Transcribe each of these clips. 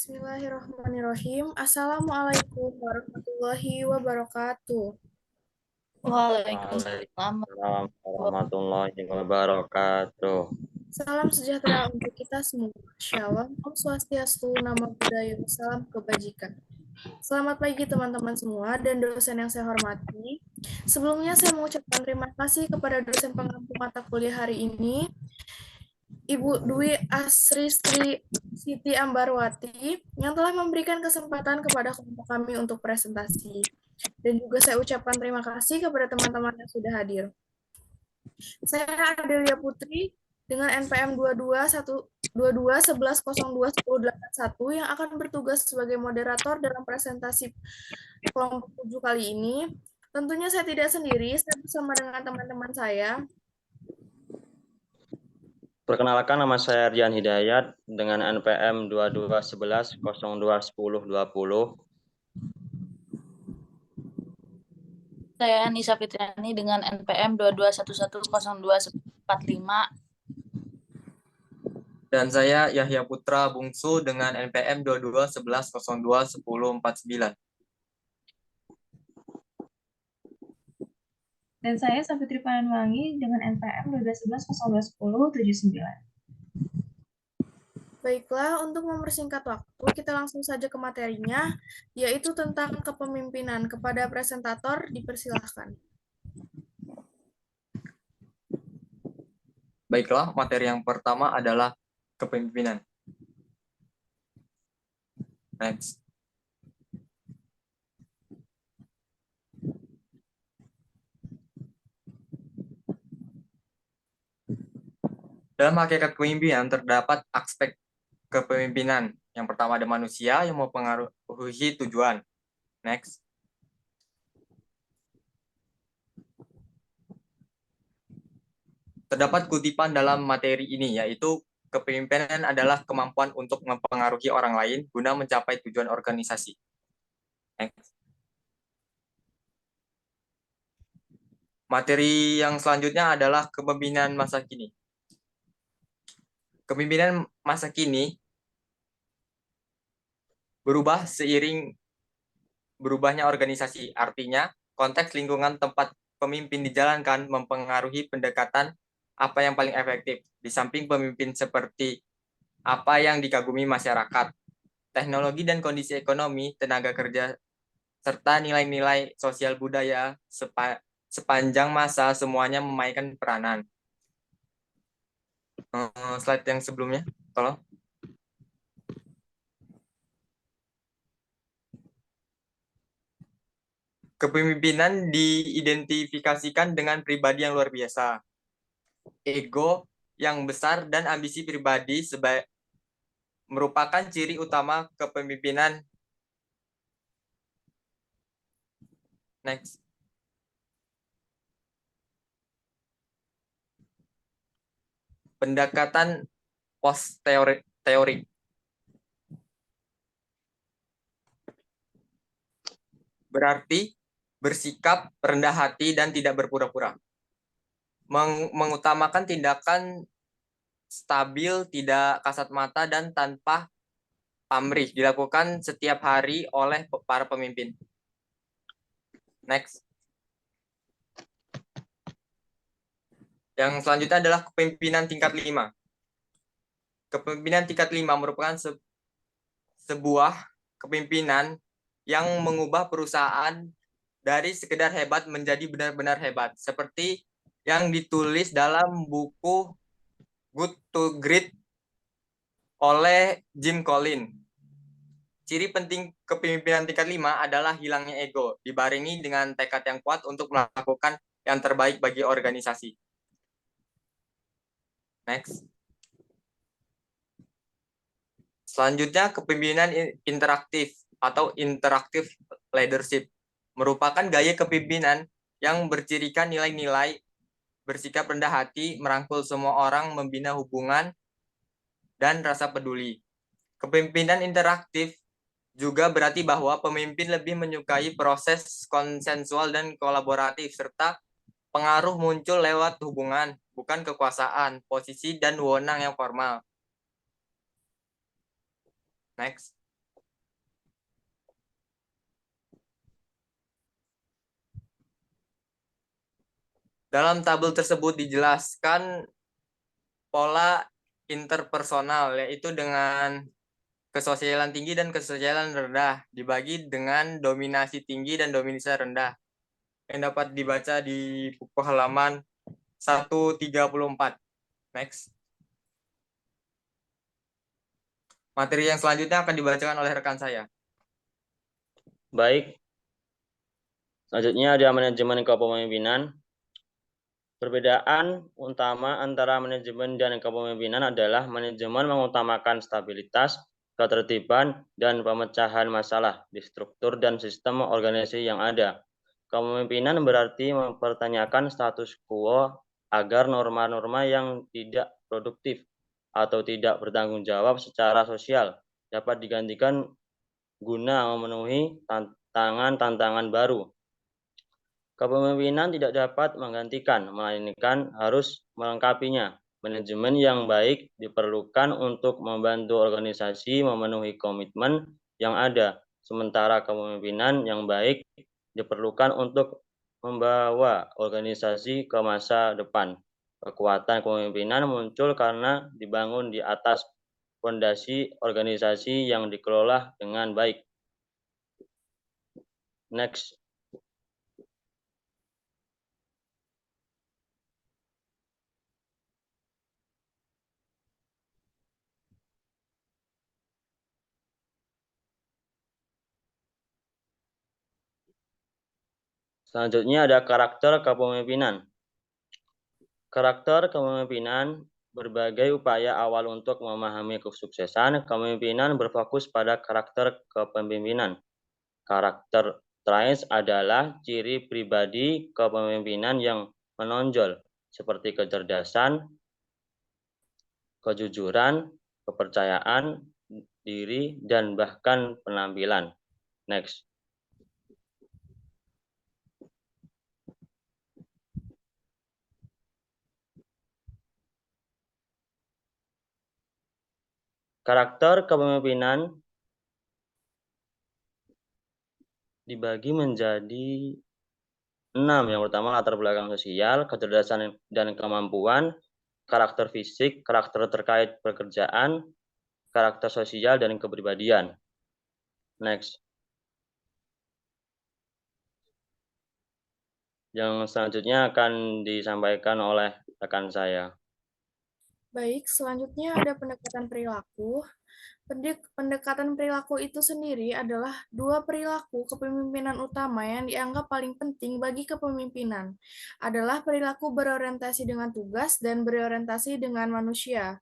Bismillahirrahmanirrahim. Assalamualaikum warahmatullahi wabarakatuh. Waalaikumsalam Waalaikumsalam warahmatullahi wabarakatuh. Salam sejahtera untuk kita semua. Shalom, Om Swastiastu, Namo Buddhaya, Salam Kebajikan. Selamat pagi teman-teman semua dan dosen yang saya hormati. Sebelumnya saya mengucapkan terima kasih kepada dosen pengampu mata kuliah hari ini, Ibu Dwi Asri Siti Ambarwati, yang telah memberikan kesempatan kepada kelompok kami untuk presentasi. Dan juga saya ucapkan terima kasih kepada teman-teman yang sudah hadir. Saya Adelia Putri dengan NPM 2211021081 yang akan bertugas sebagai moderator dalam presentasi kelompok 7 kali ini. Tentunya saya tidak sendiri, saya bersama dengan teman-teman saya. Perkenalkan, nama saya Rian Hidayat dengan NPM 2211021020. Saya Nisa Fitriani dengan NPM 22110245. Dan saya Yahya Putra Bungsu dengan NPM 2211021049. Dan saya Savitri Pananwangi dengan NPM 2211021079. Baiklah, untuk mempersingkat waktu, kita langsung saja ke materinya, yaitu tentang kepemimpinan. Kepada presentator, dipersilahkan. Baiklah, materi yang pertama adalah kepemimpinan. Next. Dalam hakikat kepemimpinan terdapat aspek kepemimpinan. Yang pertama ada manusia yang mempengaruhi tujuan. Next. Terdapat kutipan dalam materi ini, yaitu kepemimpinan adalah kemampuan untuk mempengaruhi orang lain guna mencapai tujuan organisasi. Next. Materi yang selanjutnya adalah kepemimpinan masa kini. Kepemimpinan masa kini berubah seiring berubahnya organisasi. Artinya, konteks lingkungan tempat pemimpin dijalankan mempengaruhi pendekatan apa yang paling efektif. Di samping pemimpin seperti apa yang dikagumi masyarakat, teknologi dan kondisi ekonomi, tenaga kerja, serta nilai-nilai sosial budaya sepanjang masa semuanya memainkan peranan. Slide yang sebelumnya, tolong. Kepemimpinan diidentifikasikan dengan pribadi yang luar biasa, ego yang besar, dan ambisi pribadi merupakan ciri utama kepemimpinan. Next. Pendekatan post-teorik. Berarti bersikap rendah hati dan tidak berpura-pura. Mengutamakan tindakan stabil, tidak kasat mata, dan tanpa pamrih dilakukan setiap hari oleh para pemimpin. Next. Yang selanjutnya adalah kepemimpinan tingkat 5. Kepemimpinan tingkat 5 merupakan sebuah kepemimpinan yang mengubah perusahaan dari sekedar hebat menjadi benar-benar hebat. Seperti yang ditulis dalam buku Good to Great oleh Jim Collins. Ciri penting kepemimpinan tingkat 5 adalah hilangnya ego, dibarengi dengan tekad yang kuat untuk melakukan yang terbaik bagi organisasi. Next. Selanjutnya, kepemimpinan interaktif atau interactive leadership merupakan gaya kepemimpinan yang bercirikan nilai-nilai bersikap rendah hati, merangkul semua orang, membina hubungan, dan rasa peduli. Kepemimpinan interaktif juga berarti bahwa pemimpin lebih menyukai proses konsensual dan kolaboratif, serta pengaruh muncul lewat hubungan, bukan kekuasaan, posisi, dan wewenang yang formal. Next. Dalam tabel tersebut dijelaskan pola interpersonal, yaitu dengan kesosialan tinggi dan kesosialan rendah, dibagi dengan dominasi tinggi dan dominasi rendah, yang dapat dibaca di buku halaman 134. Next. Materi yang selanjutnya akan dibacakan oleh rekan saya. Baik. Selanjutnya ada manajemen kepemimpinan. Perbedaan utama antara manajemen dan kepemimpinan adalah manajemen mengutamakan stabilitas, ketertiban, dan pemecahan masalah di struktur dan sistem organisasi yang ada. Kepemimpinan berarti mempertanyakan status quo agar norma-norma yang tidak produktif atau tidak bertanggung jawab secara sosial dapat digantikan guna memenuhi tantangan-tantangan baru. Kepemimpinan tidak dapat menggantikan, melainkan harus melengkapinya. Manajemen yang baik diperlukan untuk membantu organisasi memenuhi komitmen yang ada, sementara kepemimpinan yang baik diperlukan untuk membawa organisasi ke masa depan. Kekuatan kepemimpinan muncul karena dibangun di atas fondasi organisasi yang dikelola dengan baik. Next. Selanjutnya ada karakter kepemimpinan. Karakter kepemimpinan berbagai upaya awal untuk memahami kesuksesan kepemimpinan berfokus pada karakter kepemimpinan. Karakter traits adalah ciri pribadi kepemimpinan yang menonjol seperti kecerdasan, kejujuran, kepercayaan diri, dan bahkan penampilan. Next. Karakter kepemimpinan dibagi menjadi 6. Yang pertama latar belakang sosial, kecerdasan dan kemampuan, karakter fisik, karakter terkait pekerjaan, karakter sosial, dan kepribadian. Next. Yang selanjutnya akan disampaikan oleh rekan saya. Baik, selanjutnya ada pendekatan perilaku. Pendekatan perilaku itu sendiri adalah dua perilaku kepemimpinan utama yang dianggap paling penting bagi kepemimpinan. Adalah perilaku berorientasi dengan tugas dan berorientasi dengan manusia.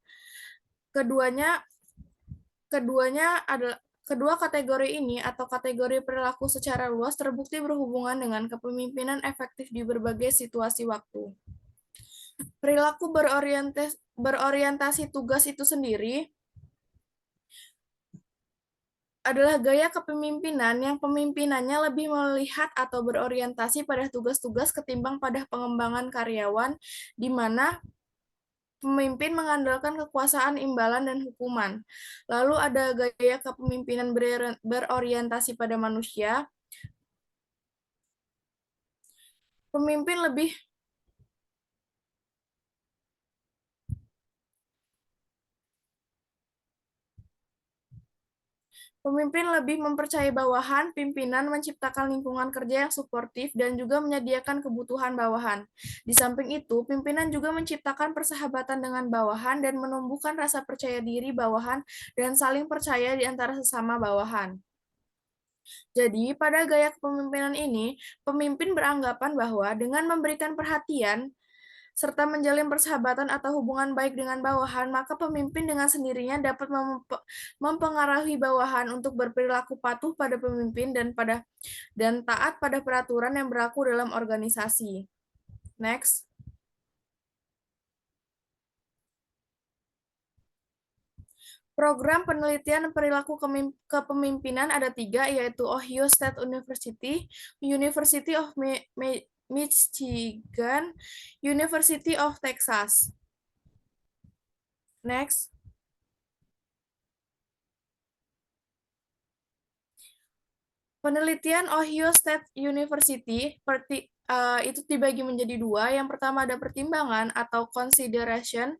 Keduanya adalah kedua kategori ini atau kategori perilaku secara luas terbukti berhubungan dengan kepemimpinan efektif di berbagai situasi waktu. Perilaku berorientasi tugas itu sendiri adalah gaya kepemimpinan yang pemimpinannya lebih melihat atau berorientasi pada tugas-tugas ketimbang pada pengembangan karyawan, di mana pemimpin mengandalkan kekuasaan imbalan dan hukuman. Lalu ada gaya kepemimpinan berorientasi pada manusia. Pemimpin lebih mempercayai bawahan, pimpinan menciptakan lingkungan kerja yang suportif dan juga menyediakan kebutuhan bawahan. Di samping itu, pimpinan juga menciptakan persahabatan dengan bawahan dan menumbuhkan rasa percaya diri bawahan dan saling percaya di antara sesama bawahan. Jadi, pada gaya kepemimpinan ini, pemimpin beranggapan bahwa dengan memberikan perhatian serta menjalin persahabatan atau hubungan baik dengan bawahan, maka pemimpin dengan sendirinya dapat mempengaruhi bawahan untuk berperilaku patuh pada pemimpin dan taat pada peraturan yang berlaku dalam organisasi. Next. Program penelitian perilaku kepemimpinan ada 3, yaitu Ohio State University, University of Michigan, University of Texas. Next. Penelitian Ohio State University itu dibagi menjadi dua. Yang pertama ada pertimbangan atau consideration,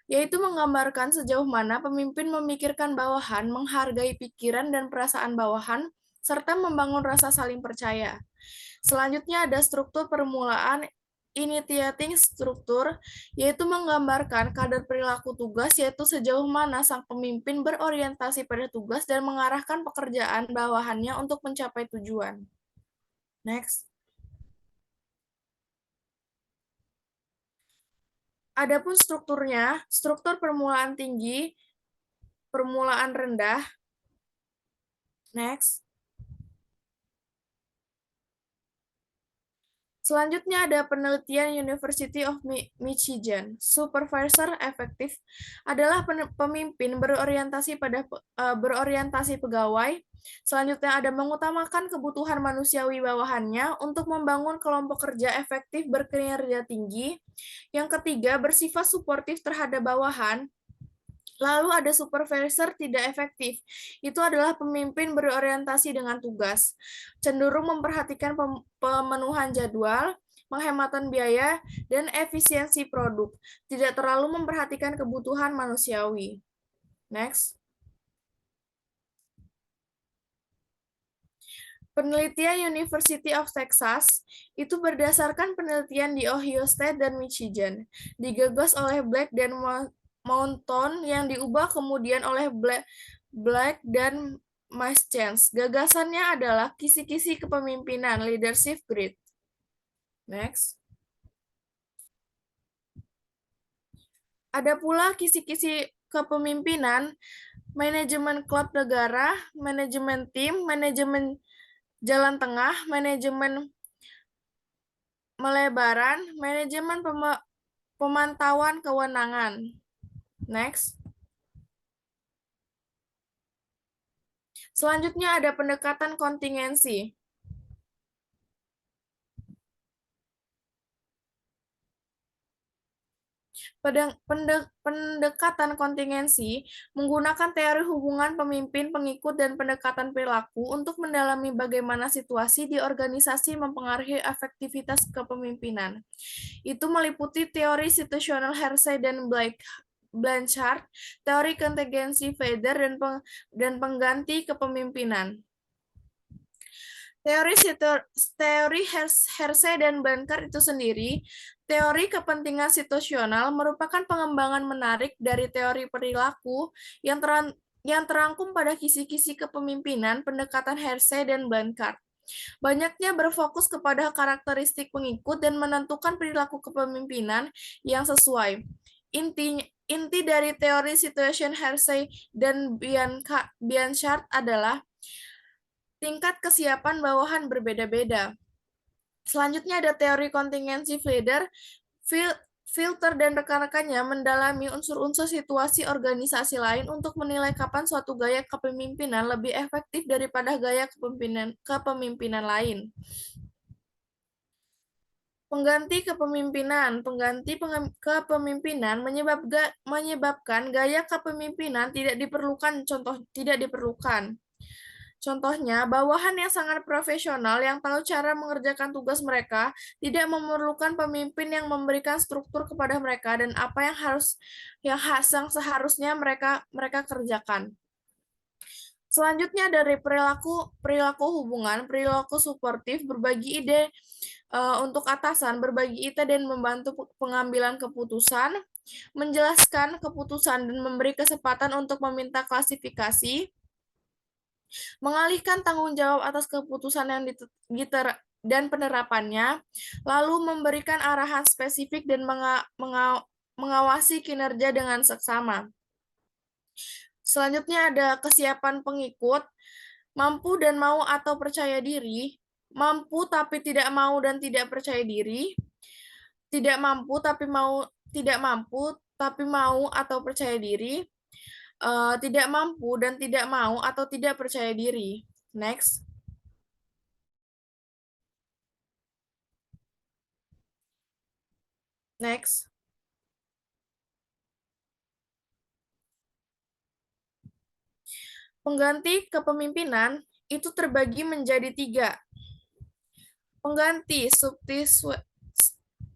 yaitu menggambarkan sejauh mana pemimpin memikirkan bawahan, menghargai pikiran dan perasaan bawahan, serta membangun rasa saling percaya. Selanjutnya ada struktur permulaan, initiating struktur, yaitu menggambarkan kadar perilaku tugas, yaitu sejauh mana sang pemimpin berorientasi pada tugas dan mengarahkan pekerjaan bawahannya untuk mencapai tujuan. Next. Adapun strukturnya, struktur permulaan tinggi, permulaan rendah. Next. Selanjutnya ada penelitian University of Michigan. Supervisor efektif adalah pemimpin berorientasi pegawai. Selanjutnya ada mengutamakan kebutuhan manusiawi bawahannya untuk membangun kelompok kerja efektif berkinerja tinggi. Yang ketiga, bersifat suportif terhadap bawahan. Lalu ada supervisor tidak efektif. Itu adalah pemimpin berorientasi dengan tugas, cenderung memperhatikan pemenuhan jadwal, penghematan biaya, dan efisiensi produk. Tidak terlalu memperhatikan kebutuhan manusiawi. Next. Penelitian University of Texas itu berdasarkan penelitian di Ohio State dan Michigan. Digagas oleh Black dan Mountain yang diubah kemudian oleh Black dan Maschens. Gagasannya adalah kisi-kisi kepemimpinan, leadership grid. Next. Ada pula kisi-kisi kepemimpinan, manajemen klub negara, manajemen tim, manajemen jalan tengah, manajemen melebaran, manajemen pemantauan kewenangan. Next. Selanjutnya ada pendekatan kontingensi. Pendekatan kontingensi menggunakan teori hubungan pemimpin, pengikut, dan pendekatan perilaku untuk mendalami bagaimana situasi di organisasi mempengaruhi efektivitas kepemimpinan. Itu meliputi teori situasional Hersey dan Blanchard, teori kontingensi Feder, dan pengganti kepemimpinan. Teori Hersey dan Blanchard itu sendiri, teori kepentingan situasional merupakan pengembangan menarik dari teori perilaku yang terangkum pada kisi-kisi kepemimpinan pendekatan Hersey dan Blanchard. Banyaknya berfokus kepada karakteristik pengikut dan menentukan perilaku kepemimpinan yang sesuai. Inti dari teori situation Hersey dan Blanchard adalah tingkat kesiapan bawahan berbeda-beda. Selanjutnya ada teori kontingensi Feder. Filter dan rekan-rekannya mendalami unsur-unsur situasi organisasi lain untuk menilai kapan suatu gaya kepemimpinan lebih efektif daripada gaya kepemimpinan lain. Pengganti kepemimpinan. Pengganti kepemimpinan menyebabkan gaya kepemimpinan tidak diperlukan. Contohnya, bawahan yang sangat profesional yang tahu cara mengerjakan tugas mereka tidak memerlukan pemimpin yang memberikan struktur kepada mereka dan apa yang seharusnya mereka kerjakan. Selanjutnya dari perilaku hubungan, perilaku suportif, berbagi ide untuk atasan, berbagi ide dan membantu pengambilan keputusan, menjelaskan keputusan dan memberi kesempatan untuk meminta klasifikasi, mengalihkan tanggung jawab atas keputusan yang dan penerapannya, lalu memberikan arahan spesifik dan mengawasi kinerja dengan seksama. Selanjutnya ada kesiapan pengikut, mampu dan mau atau percaya diri, mampu tapi tidak mau dan tidak percaya diri, tidak mampu tapi mau atau percaya diri, tidak mampu dan tidak mau atau tidak percaya diri. Next. Next. Pengganti kepemimpinan itu terbagi menjadi 3.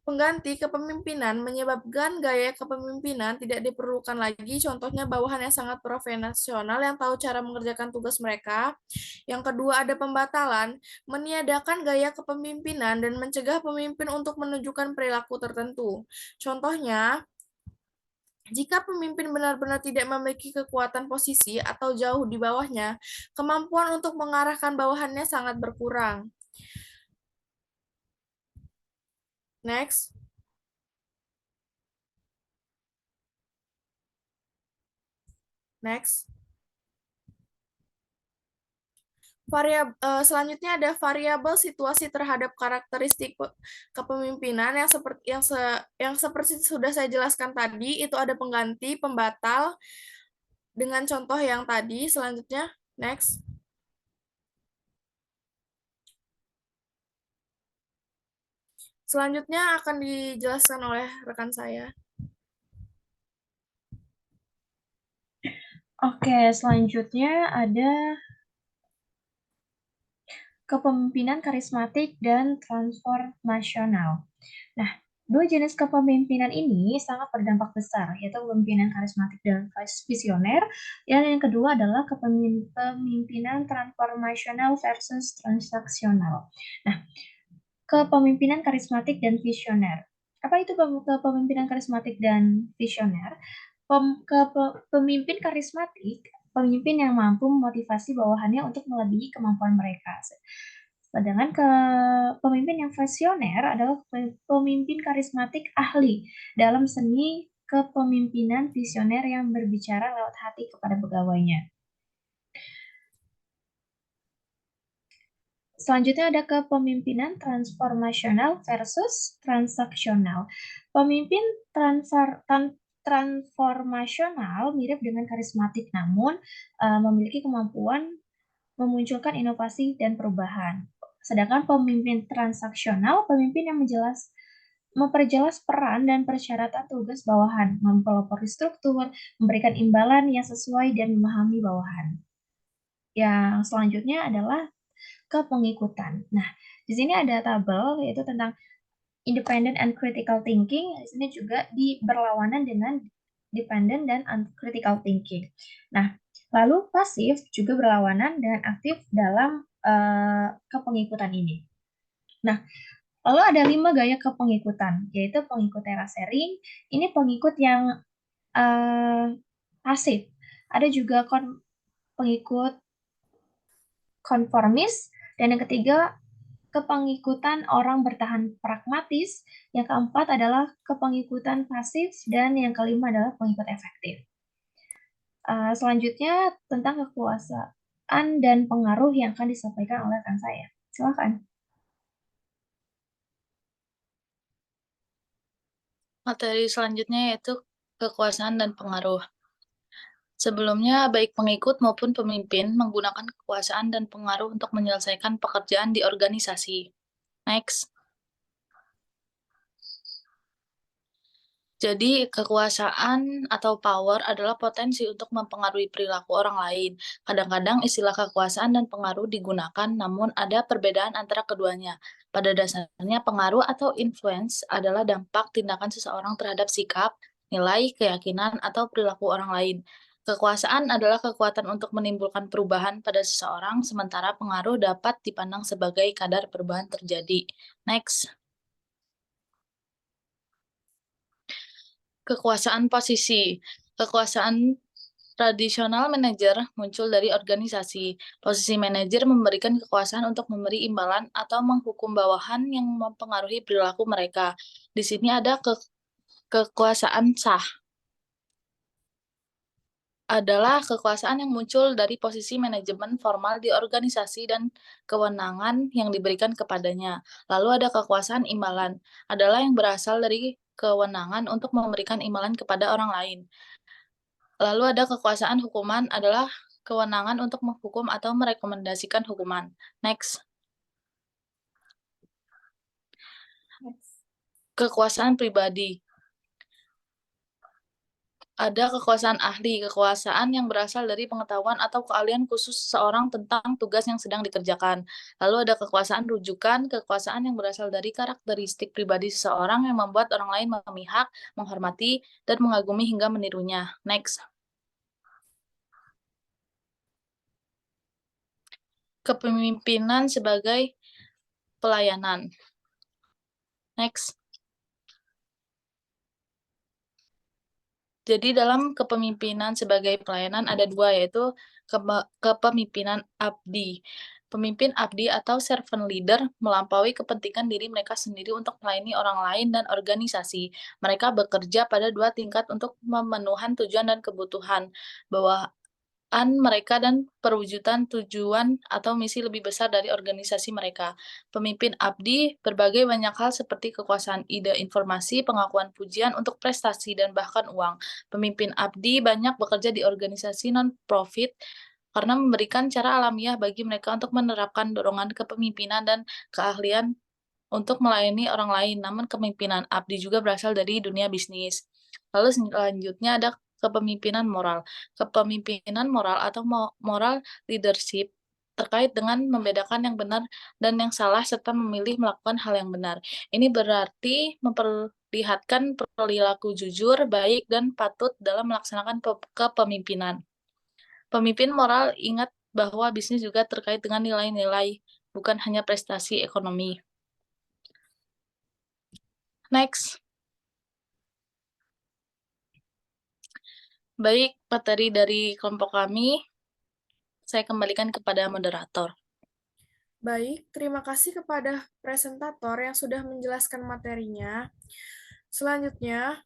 Pengganti kepemimpinan menyebabkan gaya kepemimpinan tidak diperlukan lagi, contohnya bawahan yang sangat profesional yang tahu cara mengerjakan tugas mereka. Yang kedua ada pembatalan, meniadakan gaya kepemimpinan dan mencegah pemimpin untuk menunjukkan perilaku tertentu. Contohnya, jika pemimpin benar-benar tidak memiliki kekuatan posisi atau jauh di bawahnya, kemampuan untuk mengarahkan bawahannya sangat berkurang. Next. Next. Selanjutnya ada variabel situasi terhadap karakteristik kepemimpinan yang seperti sudah saya jelaskan tadi, itu ada pengganti, pembatal dengan contoh yang tadi. Selanjutnya, next. Selanjutnya akan dijelaskan oleh rekan saya. Oke, selanjutnya ada kepemimpinan karismatik dan transformasional. Nah, dua jenis kepemimpinan ini sangat berdampak besar, yaitu kepemimpinan karismatik dan visioner, dan yang kedua adalah kepemimpinan transformasional versus transaksional. Nah, kepemimpinan karismatik dan visioner. Apa itu kepemimpinan karismatik dan visioner? Pemimpin karismatik, pemimpin yang mampu memotivasi bawahannya untuk melebihi kemampuan mereka. Sedangkan pemimpin yang visioner adalah pemimpin karismatik ahli dalam seni kepemimpinan visioner yang berbicara lewat hati kepada pegawainya. Selanjutnya ada kepemimpinan transformasional versus transaksional. Pemimpin transformasional mirip dengan karismatik, namun memiliki kemampuan memunculkan inovasi dan perubahan. Sedangkan pemimpin transaksional, pemimpin yang memperjelas peran dan persyaratan tugas bawahan, mempelopori struktur, memberikan imbalan yang sesuai dan memahami bawahan. Yang selanjutnya adalah kepengikutan. Nah, di sini ada tabel yaitu tentang independent and critical thinking. Di sini juga berlawanan dengan dependent dan uncritical thinking. Nah, lalu pasif juga berlawanan dengan aktif dalam kepengikutan ini. Nah, lalu ada 5 gaya kepengikutan, yaitu pengikut terasering. Ini pengikut yang pasif. Ada juga pengikut konformis, dan yang ketiga kepengikutan orang bertahan pragmatis, yang keempat adalah kepengikutan pasif, dan yang kelima adalah pengikut efektif. Selanjutnya tentang kekuasaan dan pengaruh yang akan disampaikan oleh rekan saya. Silakan. Materi selanjutnya yaitu kekuasaan dan pengaruh. Sebelumnya, baik pengikut maupun pemimpin menggunakan kekuasaan dan pengaruh untuk menyelesaikan pekerjaan di organisasi. Next. Jadi, kekuasaan atau power adalah potensi untuk mempengaruhi perilaku orang lain. Kadang-kadang istilah kekuasaan dan pengaruh digunakan, namun ada perbedaan antara keduanya. Pada dasarnya, pengaruh atau influence adalah dampak tindakan seseorang terhadap sikap, nilai, keyakinan, atau perilaku orang lain. Kekuasaan adalah kekuatan untuk menimbulkan perubahan pada seseorang, sementara pengaruh dapat dipandang sebagai kadar perubahan terjadi. Next. Kekuasaan posisi. Kekuasaan tradisional manajer muncul dari organisasi. Posisi manajer memberikan kekuasaan untuk memberi imbalan atau menghukum bawahan yang mempengaruhi perilaku mereka. Di sini ada kekuasaan sah. Adalah kekuasaan yang muncul dari posisi manajemen formal di organisasi dan kewenangan yang diberikan kepadanya. Lalu ada kekuasaan imbalan, adalah yang berasal dari kewenangan untuk memberikan imbalan kepada orang lain. Lalu ada kekuasaan hukuman, adalah kewenangan untuk menghukum atau merekomendasikan hukuman. Next. Kekuasaan pribadi Ada kekuasaan ahli, kekuasaan yang berasal dari pengetahuan atau keahlian khusus seseorang tentang tugas yang sedang dikerjakan. Lalu ada kekuasaan rujukan, kekuasaan yang berasal dari karakteristik pribadi seseorang yang membuat orang lain memihak, menghormati, dan mengagumi hingga menirunya. Next. Kepemimpinan sebagai pelayanan. Next. Jadi dalam kepemimpinan sebagai pelayanan ada dua, yaitu kepemimpinan abdi. Pemimpin abdi atau servant leader melampaui kepentingan diri mereka sendiri untuk melayani orang lain dan organisasi. Mereka bekerja pada dua tingkat untuk memenuhi tujuan dan kebutuhan bawaan mereka dan perwujudan tujuan atau misi lebih besar dari organisasi mereka. Pemimpin abdi berbagai banyak hal seperti kekuasaan ide, informasi, pengakuan pujian untuk prestasi, dan bahkan uang. Pemimpin abdi banyak bekerja di organisasi non-profit karena memberikan cara alamiah bagi mereka untuk menerapkan dorongan kepemimpinan dan keahlian untuk melayani orang lain. Namun kepemimpinan abdi juga berasal dari dunia bisnis. Lalu selanjutnya ada kepemimpinan moral. Kepemimpinan moral atau moral leadership terkait dengan membedakan yang benar dan yang salah serta memilih melakukan hal yang benar. Ini berarti memperlihatkan perilaku jujur, baik, dan patut dalam melaksanakan kepemimpinan. Pemimpin moral ingat bahwa bisnis juga terkait dengan nilai-nilai, bukan hanya prestasi ekonomi. Next. Baik, materi dari kelompok kami, saya kembalikan kepada moderator. Baik, terima kasih kepada presentator yang sudah menjelaskan materinya. Selanjutnya,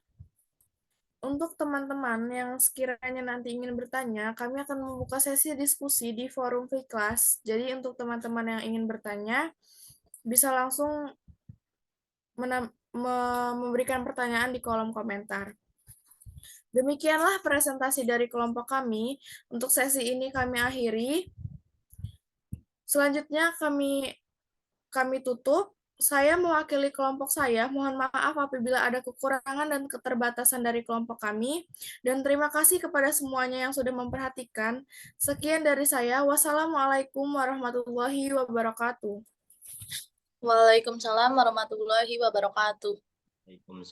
untuk teman-teman yang sekiranya nanti ingin bertanya, kami akan membuka sesi diskusi di forum Fiklas. Jadi untuk teman-teman yang ingin bertanya, bisa langsung memberikan pertanyaan di kolom komentar. Demikianlah presentasi dari kelompok kami. Untuk sesi ini kami akhiri. Selanjutnya kami tutup. Saya mewakili kelompok saya. Mohon maaf apabila ada kekurangan dan keterbatasan dari kelompok kami. Dan terima kasih kepada semuanya yang sudah memperhatikan. Sekian dari saya. Wassalamualaikum warahmatullahi wabarakatuh. Waalaikumsalam warahmatullahi wabarakatuh. Waalaikumsalam.